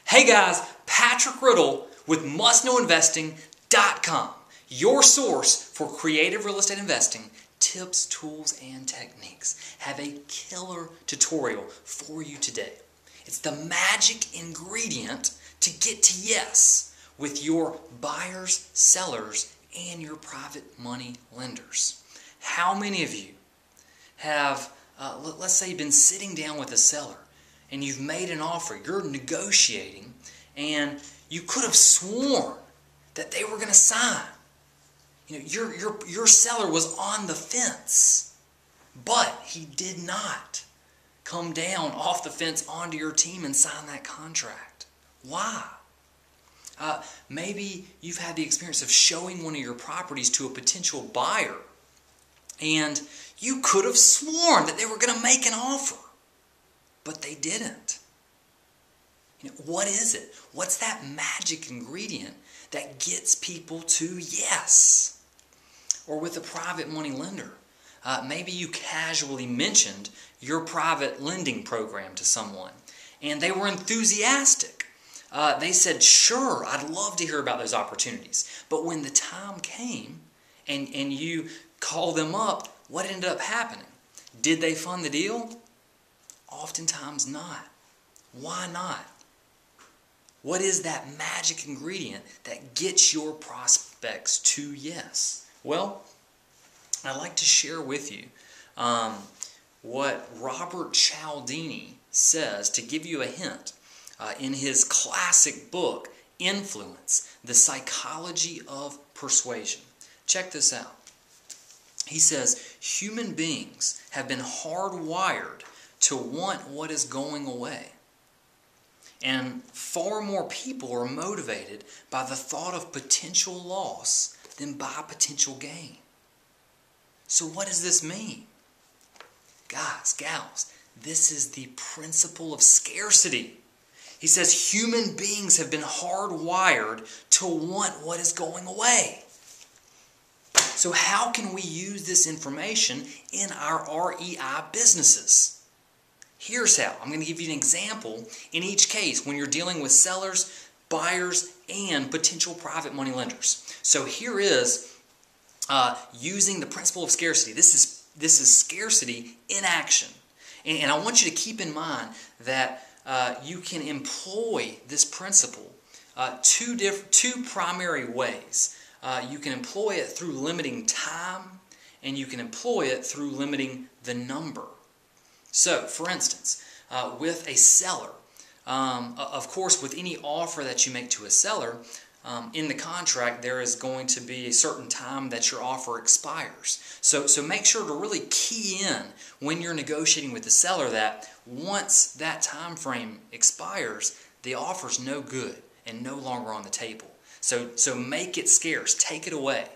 Hey guys, Patrick Riddle with MustKnowInvesting.com, your source for creative real estate investing, tips, tools, and techniques. Have a killer tutorial for you today. It's the magic ingredient to get to yes with your buyers, sellers, and your private money lenders. How many of you have, let's say you've been sitting down with a seller and you've made an offer, you're negotiating, and you could have sworn that they were going to sign. You know, your seller was on the fence, but he did not come down off the fence onto your team and sign that contract. Why? Maybe you've had the experience of showing one of your properties to a potential buyer, and you could have sworn that they were going to make an offer, but they didn't. You know, what is it? What's that magic ingredient that gets people to yes? Or with a private money lender, maybe you casually mentioned your private lending program to someone, and they were enthusiastic. They said, sure, I'd love to hear about those opportunities. But when the time came and you called them up, what ended up happening? Did they fund the deal? Oftentimes not. Why not? What is that magic ingredient that gets your prospects to yes? Well, I'd like to share with you what Robert Cialdini says to give you a hint in his classic book, Influence, The Psychology of Persuasion. Check this out. He says, human beings have been hardwired to want what is going away. And far more people are motivated by the thought of potential loss than by potential gain. So what does this mean? Guys, gals, this is the principle of scarcity. He says human beings have been hardwired to want what is going away. So how can we use this information in our REI businesses? Here's how. I'm going to give you an example in each case when you're dealing with sellers, buyers, and potential private money lenders. So here is using the principle of scarcity. This is scarcity in action. And I want you to keep in mind that you can employ this principle two primary ways. You can employ it through limiting time, and you can employ it through limiting the number. So, for instance, with a seller, of course, with any offer that you make to a seller, in the contract there is going to be a certain time that your offer expires. So make sure to really key in when you're negotiating with the seller that once that time frame expires, the offer's no good and no longer on the table. So make it scarce, take it away.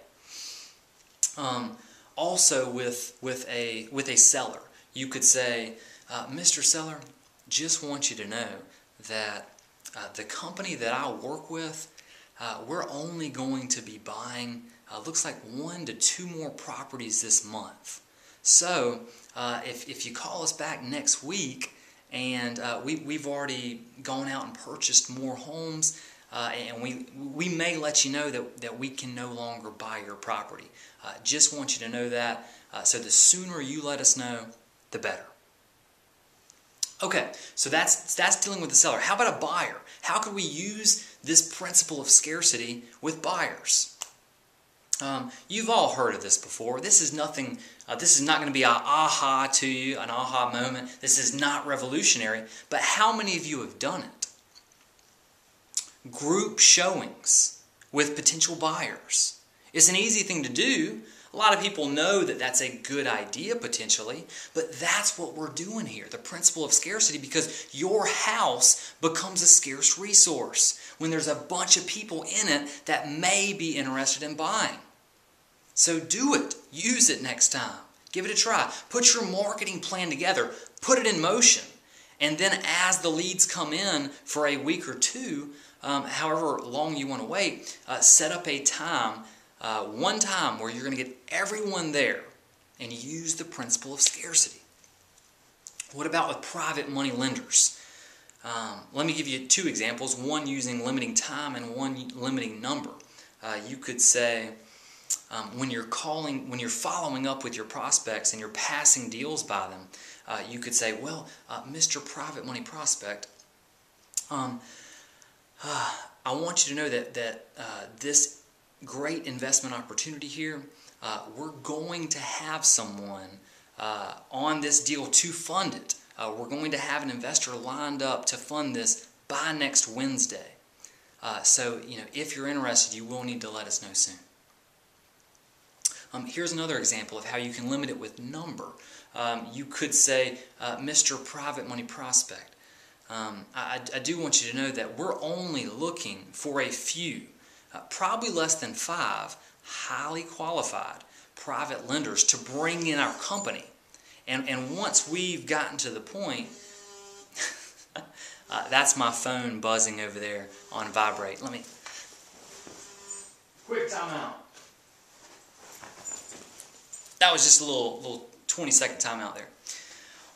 Also with a seller, you could say, Mr. Seller, just want you to know that the company that I work with, we're only going to be buying, looks like 1 to 2 more properties this month. So if you call us back next week and we've already gone out and purchased more homes, and we may let you know that we can no longer buy your property. Just want you to know that. So the sooner you let us know, the better. Okay, so that's dealing with the seller. How about a buyer? How could we use this principle of scarcity with buyers? You've all heard of this before. This is nothing. This is not going to be an aha to you, an aha moment. This is not revolutionary. But how many of you have done it? Group showings with potential buyers. It's an easy thing to do. A lot of people know that that's a good idea potentially, but that's what we're doing here, the principle of scarcity, because your house becomes a scarce resource when there's a bunch of people in it that may be interested in buying. So do it. Use it next time. Give it a try. Put your marketing plan together. Put it in motion. And then as the leads come in for a week or two, however long you want to wait, set up a time, one time where you're going to get everyone there and use the principle of scarcity. What about with private money lenders? Let me give you two examples, one using limiting time and one limiting number. You could say, when you're following up with your prospects and you're passing deals by them, you could say, well, Mr. Private Money Prospect, I want you to know that this great investment opportunity here, we're going to have someone on this deal to fund it. We're going to have an investor lined up to fund this by next Wednesday. So, if you're interested, you will need to let us know soon. Here's another example of how you can limit it with number. You could say, Mr. Private Money Prospect, I do want you to know that we're only looking for a few, probably less than 5, highly qualified private lenders to bring in our company. And once we've gotten to the point, that's my phone buzzing over there on vibrate. Let me, quick time out. That was just a little 20-second timeout there.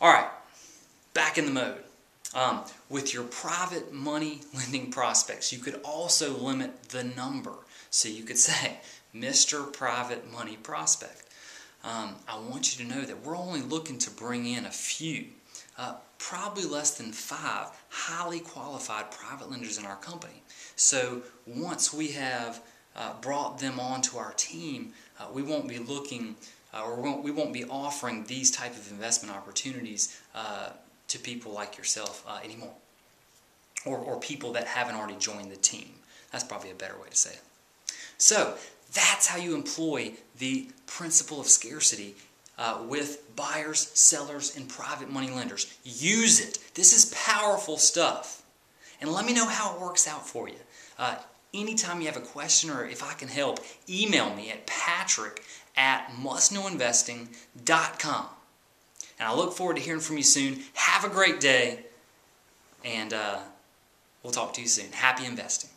All right, back in the mode. With your private money lending prospects, you could also limit the number. So you could say, Mr. Private Money Prospect, I want you to know that we're only looking to bring in a few, probably less than 5 highly qualified private lenders in our company. So once we have brought them onto our team, we won't be looking we won't be offering these type of investment opportunities to people like yourself anymore, or people that haven't already joined the team. That's probably a better way to say it. So that's how you employ the principle of scarcity with buyers, sellers, and private money lenders. Use it. This is powerful stuff. And let me know how it works out for you. Anytime you have a question or if I can help, email me at patrick@mustknowinvesting.com. And I look forward to hearing from you soon. Have a great day, and we'll talk to you soon. Happy investing.